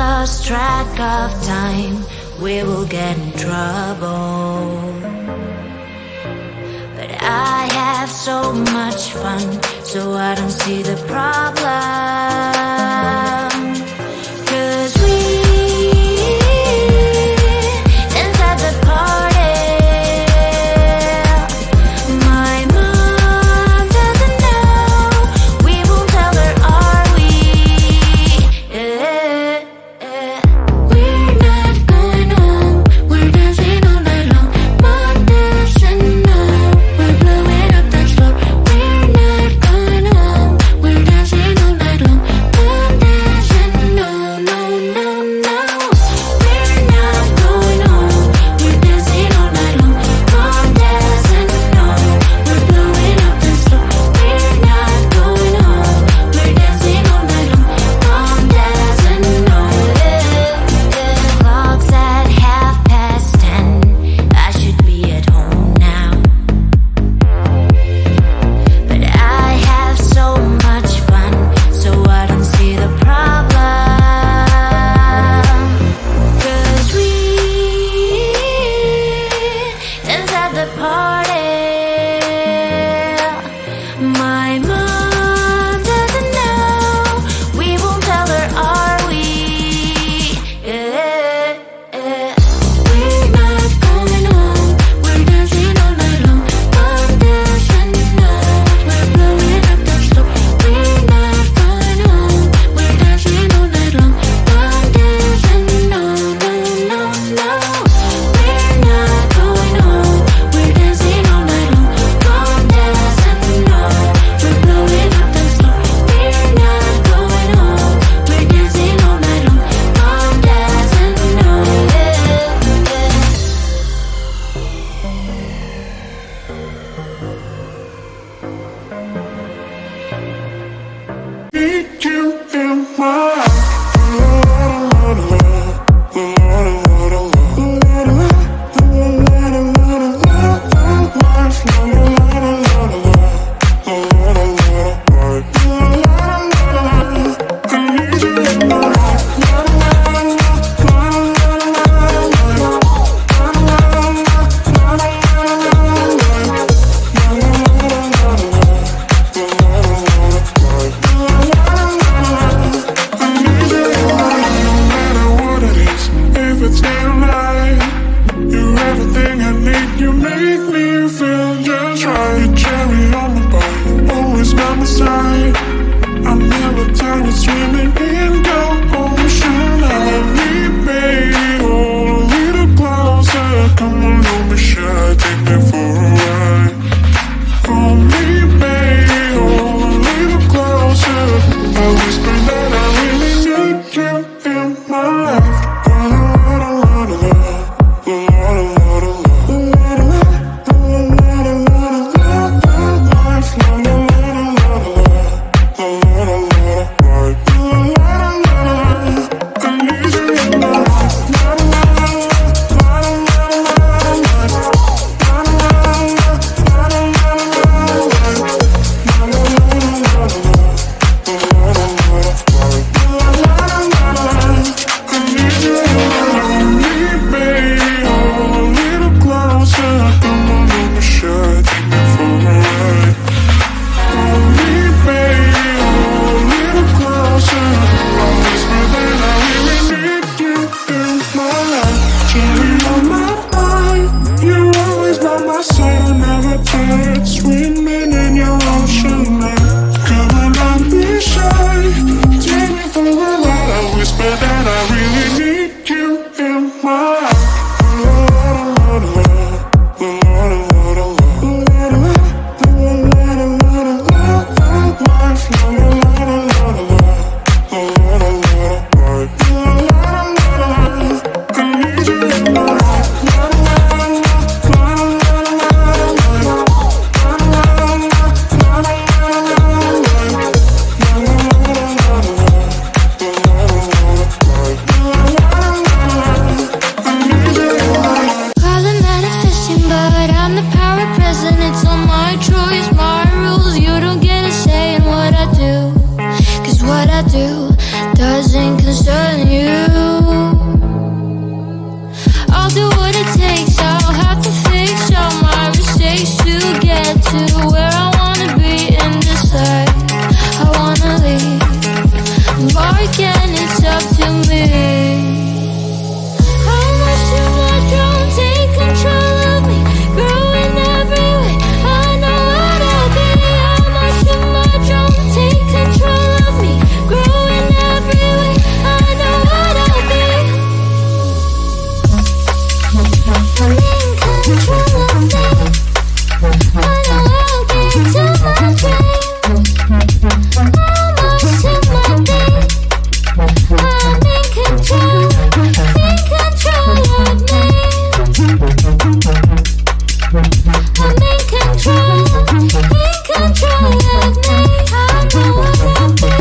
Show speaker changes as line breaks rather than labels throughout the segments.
lost track of time, we will get in trouble. But I have so much fun, so I don't see the problem. 'Cause we dance at the party. My mom doesn't know, we won't tell her, are we? We're not going home, we're dancing all night long. Mom doesn't know, we're blowing up the floor. We're not going home, we're dancing all night long. Mom doesn't know, no, no, no. We're not going home, we're dancing all night long. Mom doesn't know, we're blowing up the floor. We're not going home, we're dancing all night long. Mom doesn't know. Clock's at 10:30. I should be at home now, but I have so much fun, so I don't see the problem. 'Cause we dance at the party. My mom doesn't know, we won't tell her, are we? We're not going home, we're dancing all night long. Mom doesn't know, we're blowing up the floor. We're not going home, we're dancing all night long. Mom doesn't know, no, no, no. We're not going home, we're dancing all night long. Mom doesn't know, we're blowing up the floor. We're not going home, we're dancing all night long. Mom doesn't know.
Need you in my life. You make me feel just right. You cherry on the bite, always by my side. I'm never tired of swimming in your ocean. I need, baby, hold a little closer. Come on, don't be shy, take me for a ride. Hold me, baby, hold a little closer. I whisper that I really need you in my life. Swimming in your ocean, come on, don't be shy. Take me for a ride. I whisper that I really need you in my life.
What I do doesn't concern you. park and it's up to me. How much too much don't take control of me, growing every way. I know what I'll be. How much too much don't take control of me, growing every way. I know what I'll be. I'm in control of me. I know I'll get to my dream. Almost to my day. I'm in control of me. I'm in control of me. I know what I'll be.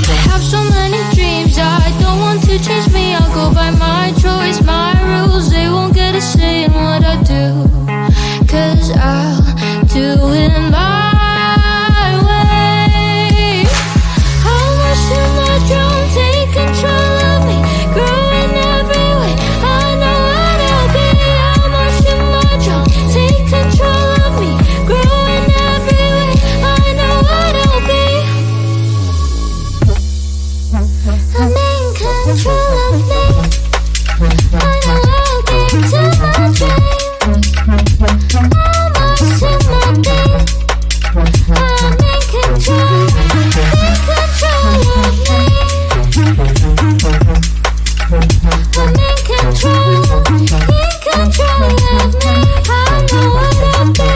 I have so many dreams, I don't want to change me. I'll go by my choice, my rules. They won't get a say in what I do, 'cause I'll do it my way. How much too much don't take control of me, growing every way. I know what I'll be. How much too much don't take control of me, growing every way. I know what I'll be. I'm in control of me. I know I'll get to my dream. Almost to my day. I'm in control of me. I'm in control of me. I know what I'll be.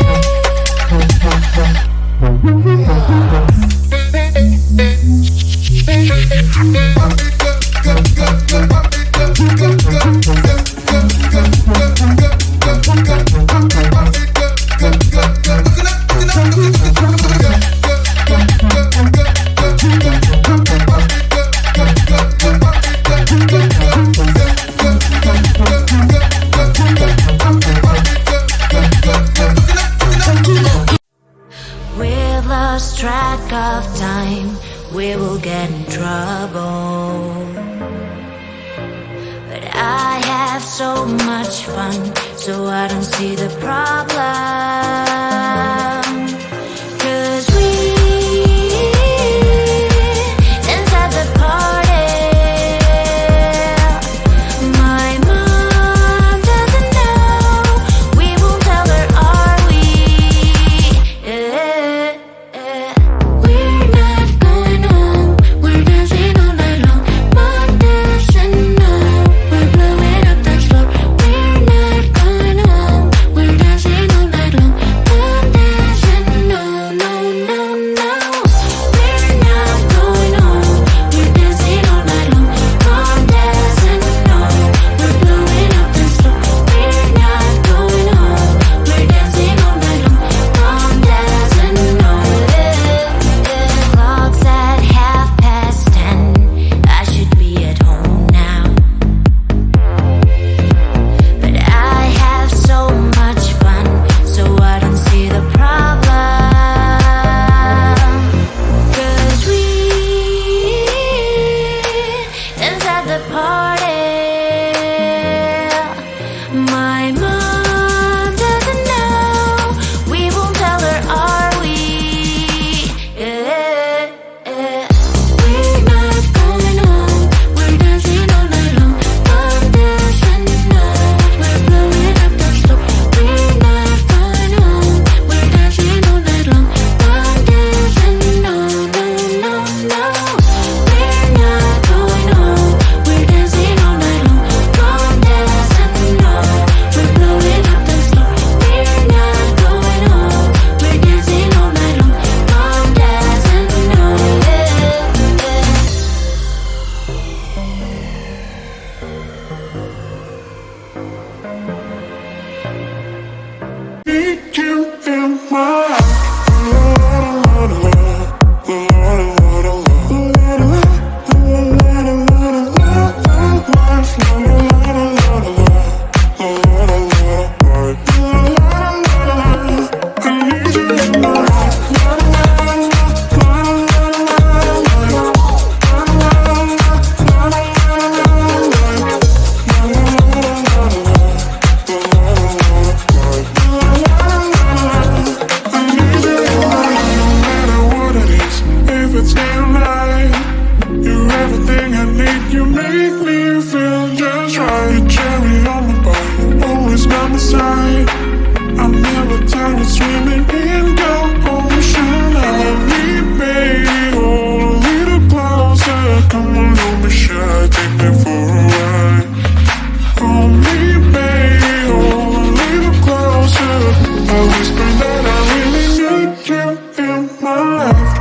We've lost track of time, we will get in trouble. But I have so much fun, so I don't see the problem. 'Cause we dance at the party. My mom doesn't know, we won't tell her, are we? We're not going home, we're dancing all night long. Mom doesn't know, we're blowing up that floor. We're not going home, we're dancing all night long.
on me, should I take me for a ride? Hold me, babe, hold a little closer. I whisper that I really need you in my life.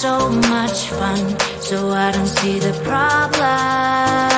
so much fun. so I don't see the problem.